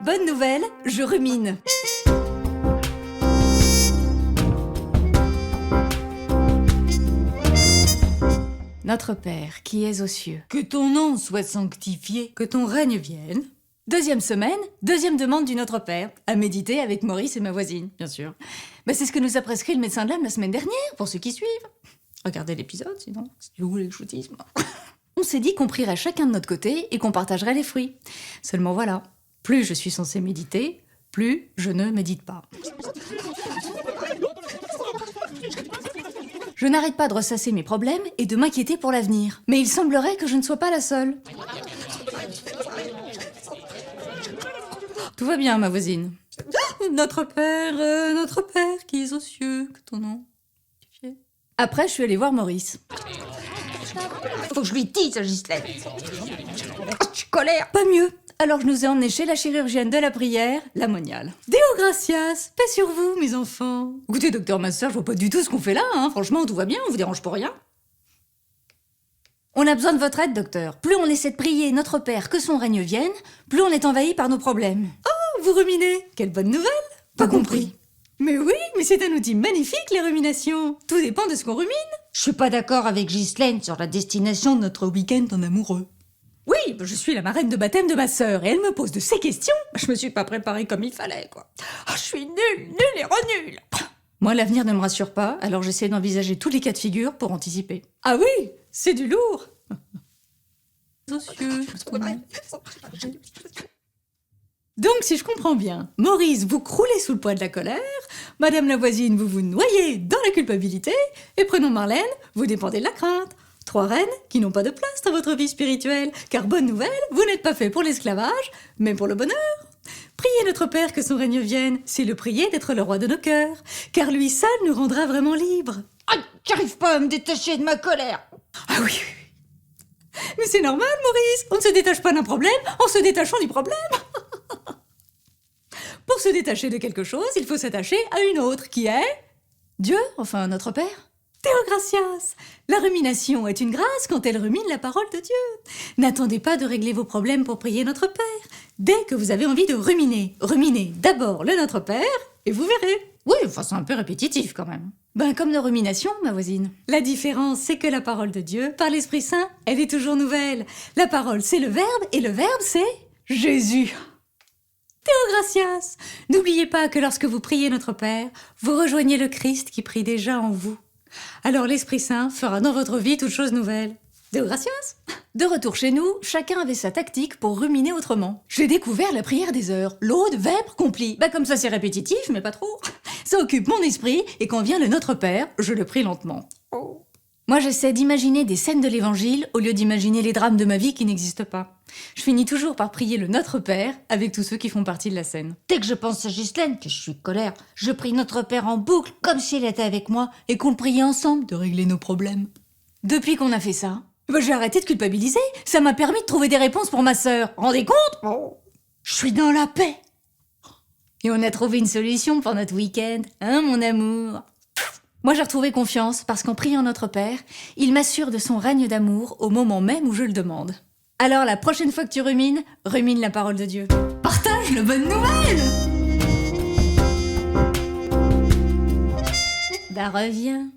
Bonne nouvelle, je rumine. Notre Père, qui es aux cieux, que ton nom soit sanctifié, que ton règne vienne. Deuxième semaine, deuxième demande du Notre Père, à méditer avec Maurice et ma voisine, bien sûr. C'est ce que nous a prescrit le médecin de l'âme la semaine dernière, pour ceux qui suivent. Regardez l'épisode, sinon, si vous voulez que je vous dise. On s'est dit qu'on prierait chacun de notre côté et qu'on partagerait les fruits. Seulement voilà, plus je suis censée méditer, plus je ne médite pas. Je n'arrête pas de ressasser mes problèmes et de m'inquiéter pour l'avenir. Mais il semblerait que je ne sois pas la seule. Tout va bien, ma voisine. Notre Père, qui es aux cieux, que ton nom... Après, je suis allée voir Maurice. Faut que je lui dise, Ghislaine. Je suis colère. Pas mieux. Alors je nous ai emmenés chez la chirurgienne de la prière, la moniale. Deo gratias, paix sur vous, mes enfants. Écoutez, docteur Master, je vois pas du tout ce qu'on fait là, hein. Franchement, tout va bien, on vous dérange pour rien. On a besoin de votre aide, docteur. Plus on essaie de prier notre Père que son règne vienne, plus on est envahi par nos problèmes. Oh, vous ruminez. Quelle bonne nouvelle. Pas compris. Mais oui, mais c'est un outil magnifique, les ruminations. Tout dépend de ce qu'on rumine. Je suis pas d'accord avec Ghislaine sur la destination de notre week-end en amoureux. Oui, je suis la marraine de baptême de ma sœur et elle me pose de ces questions. Je me suis pas préparée comme il fallait, quoi. Oh, je suis nulle et renulle. Moi, l'avenir ne me rassure pas, alors j'essaie d'envisager tous les cas de figure pour anticiper. Ah oui, c'est du lourd. Donc, si je comprends bien, Maurice, vous croulez sous le poids de la colère, Madame la voisine, vous vous noyez dans la culpabilité, et prénom Marlène, vous dépendez de la crainte. 3 reines qui n'ont pas de place dans votre vie spirituelle, car bonne nouvelle, vous n'êtes pas fait pour l'esclavage, mais pour le bonheur. Priez notre Père que son règne vienne, c'est le prier d'être le roi de nos cœurs, car lui seul nous rendra vraiment libres. Ah, j'arrive pas à me détacher de ma colère. Ah oui. Mais c'est normal, Maurice, on ne se détache pas d'un problème en se détachant du problème. Pour se détacher de quelque chose, il faut s'attacher à une autre, qui est Dieu, enfin notre Père. Deo gratias. La rumination est une grâce quand elle rumine la parole de Dieu. N'attendez pas de régler vos problèmes pour prier notre Père. Dès que vous avez envie de ruminer, ruminez d'abord le Notre Père, et vous verrez. Oui, enfin c'est un peu répétitif quand même. Comme nos ruminations, ma voisine. La différence, c'est que la parole de Dieu, par l'Esprit Saint, elle est toujours nouvelle. La parole, c'est le Verbe, et le Verbe, c'est Jésus. Deo gratias. N'oubliez pas que lorsque vous priez notre Père, vous rejoignez le Christ qui prie déjà en vous. Alors l'Esprit Saint fera dans votre vie toutes choses nouvelles. Deo gratias. De retour chez nous, chacun avait sa tactique pour ruminer autrement. J'ai découvert la prière des heures, l'Aude, Vêpres, Compli. Comme ça c'est répétitif, mais pas trop. Ça occupe mon esprit, et quand vient le Notre Père, je le prie lentement. Oh. Moi j'essaie d'imaginer des scènes de l'Évangile au lieu d'imaginer les drames de ma vie qui n'existent pas. Je finis toujours par prier le Notre Père avec tous ceux qui font partie de la scène. Dès que je pense à Ghislaine, que je suis colère, je prie notre Père en boucle, comme si elle était avec moi, et qu'on le priait ensemble de régler nos problèmes. Depuis qu'on a fait ça, j'ai arrêté de culpabiliser. Ça m'a permis de trouver des réponses pour ma sœur. Rendez compte? Oh. Je suis dans la paix. Et on a trouvé une solution pour notre week-end, hein mon amour? Moi j'ai retrouvé confiance parce qu'en priant notre Père, il m'assure de son règne d'amour au moment même où je le demande. Alors la prochaine fois que tu rumines, rumine la parole de Dieu. Partage la bonne nouvelle! Reviens.